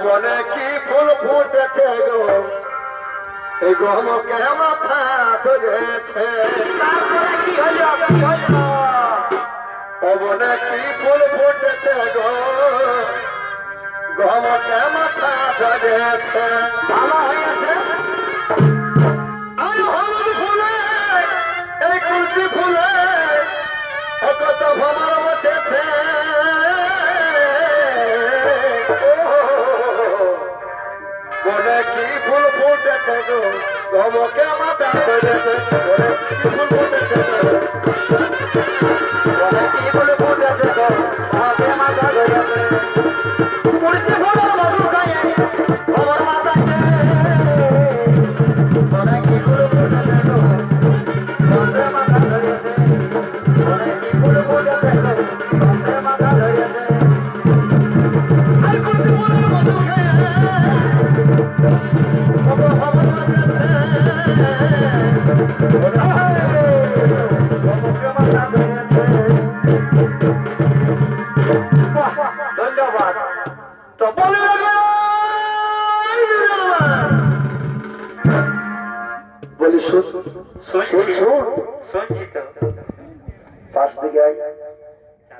বনে কি ফুল ফুটেছে গো এই গহমকে মাথা ধরেছে তারপরে কি হলো বনে কি ফুল ফুটেছে গো গহমকে মাথা ধরেছে ভালো হয়েছে আর হলুদ ফুলে এই কুলতি ফুলে কত ভ্রমর বসেছে বনে কি ফুল ফুটেছে গো গহমকে মাথা ধরেছে বনে কি ফুল ফুটেছে বনে কি ফুল ফুটেছে গো গহমকে মাথা ধরেছে কুলতি ফুলের মধু খায় ভ্রমর মাথাছে বনে কি ফুল ফুটেছে গো গহমকে মাথা ধরেছে বনে কি ফুল ফুটেছে গো গহমকে মাথা ধরেছে আর কুলতি ফুলের মধু খায় ধন্যবাদ তো বলে বলি শুনছি তো পাশ দিকে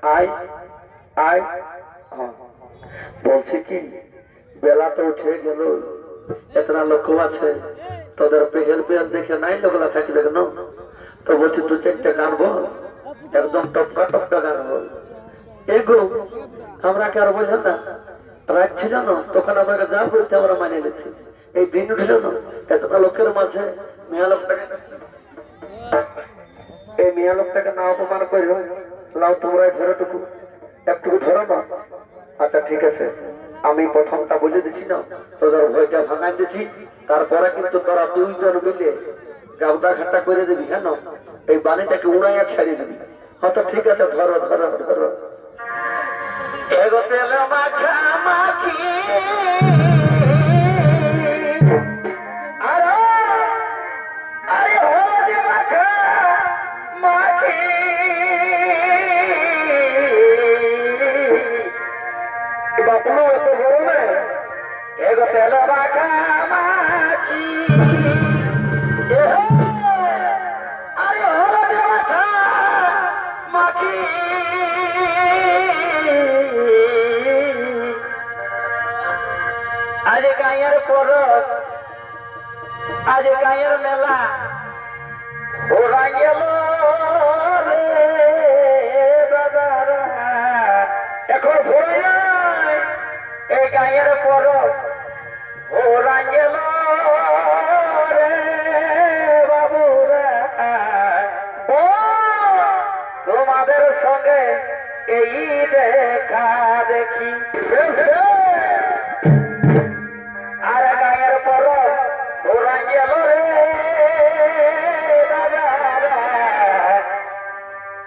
আয় আয় বলছি কি বেলা তো উঠে গেল এতনা লোক আছে তোদের পেহের পেয়ার দেখে নাই লোকলা থাকবে কেন তো বলছি দু চারটা গান বল একদম টপকা টপকা গান বল এগো আমরা কি আর বললাম না রাত ছিল না তখন আমাকে যা বলতে আমরা মানিয়ে নিচ্ছি এই দিন উঠল না এতটা লোকের মাঝে মেয়া লোকটাকে এই মেয়া লোকটাকে না অপমান করল লাও তোমরা ধরোটুকু একটুকু ধরো না আচ্ছা ঠিক আছে আমি প্রথমটা বলে দিছি না তোদের ভয়টা ভাঙাই দিছি তারপরে কিন্তু তোরা দুইজন মিলে গাবদা ঘাটা করে দিবি কেন এই বাণীটাকে উড়াইয়া ছাড়িয়ে দিবি হয়তো ঠিক আছে ধরো ধরো ধরো এগোতে মাখা মাখি বাপলো এত বড় না এগোতে মাখা মাখি আজ গায়ের পরব আজ গায়ের মেলা ওরা গেল রে দাদারা এখন ভরে যায় এই গায়ের পরব ওরা গেল রে বাবুরা ও তোমাদের সঙ্গে এই দেখা দেখি আর গায়ের পরব ওরা গেল রে দাদারা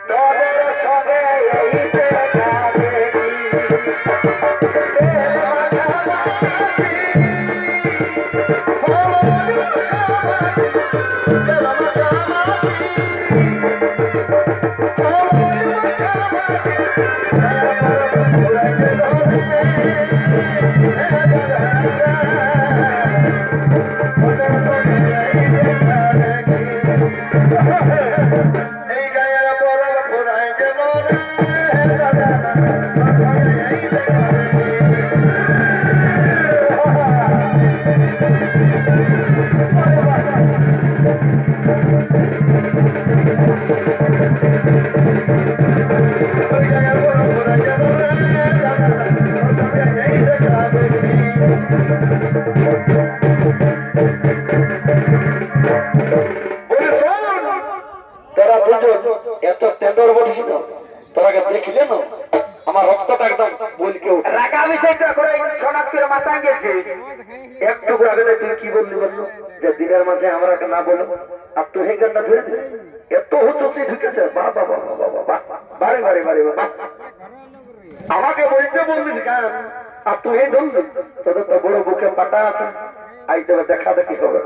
তোদের সঙ্গে এই দেখা দেখি এত তেঁদর বলিস না তোরাকে দেখলে না আমার রক্তটা একদম বলকে উঠে রাগা বিষয়টা করে ছনাক করে মাথায় গেছিস একটু আগে তুই কি বললি বললো যে দিনের মাঝে আমরা না বলো আর তুই এই গানটা ধরে দে এত হচ্ছে ঢুকেছে বাবা বাবা বাবা বারে বারে বারে বাবা আমাকে বলতে বললিস গান আর তুই এই ধরলি তোদের তো বড় বুকে পাটা আছে আই তবে দেখা দেখি হবে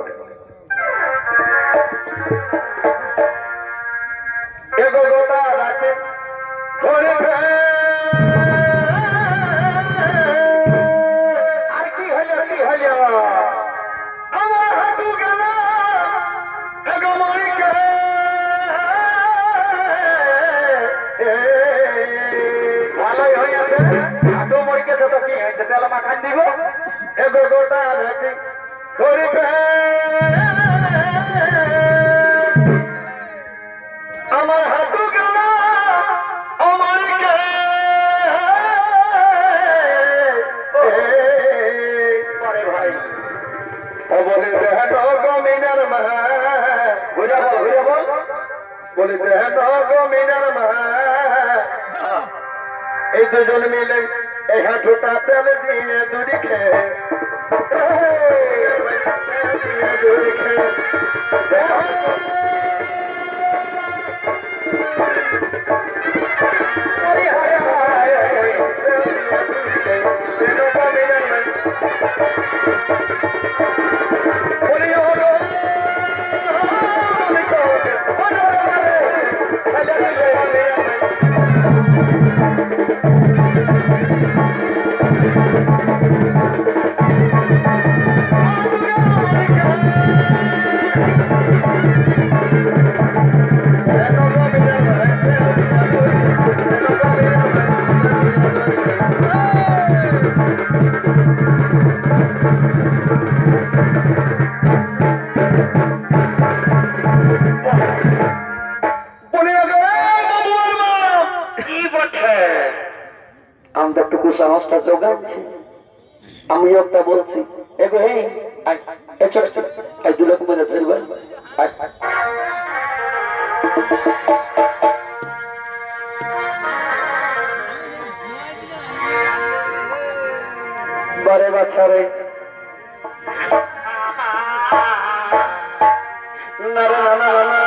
এগো গোটা রাতে ধরে আর কি খান দিব এগো গোটা রাখি ধরিবে আমার হাতু গেল আমার কে পরে ভাই ও বলে দেহেন গমিনার মা ঘুরে বল বলে দেহেন গমিনার মা এই দুজন মিলে এই হাঁটুটা তেল দিয়ে দুটি খেয়ে আমরা একটু কুসাহসটা জোগাচ্ছি আমি একটা বলছি এগো এই ছোট ছোট এই দুলোক মধ্যে ধরবেন বারে বাছারে না না না না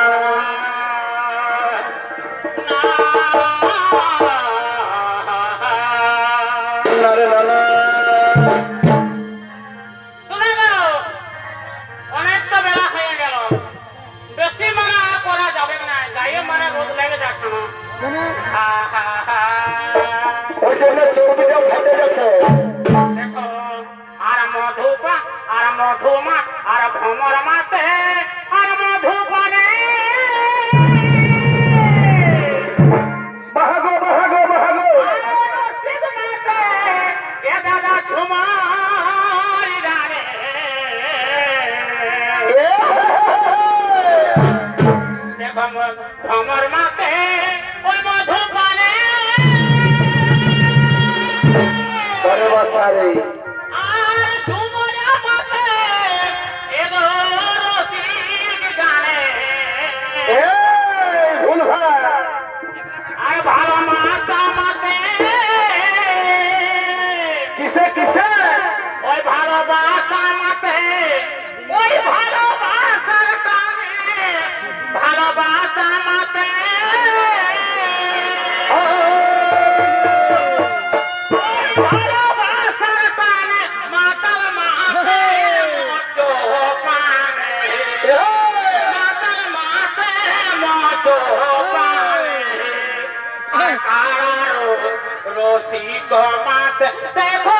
ওই জন্য চর্বিটা ফেটে গেছে দেখো আর মধুপা আর মধুমা আর ভ্রমর মাতে আর মধুপানে বাহাগো বাহাগো বাহাগো রসিদ মাতে এ দাদা ঝুমার গানে দেখো ভ্রমর মাতে ওই মধুপানে বারে বাছারে আর ঝুমরা মাতে এগো রসিদ গানে ভুল ভাই আর ভালো মাতা মাতে কিসে কিসে ওই ভালোবাসা মাতে ওই ভালোবাসার টানে ভালোবাসা মাতে ভালোবাসার টানে মাতাল মাতে মতো পানে মাতাল মাতে মতো পানে আর কারার রসিক মাতে দেখো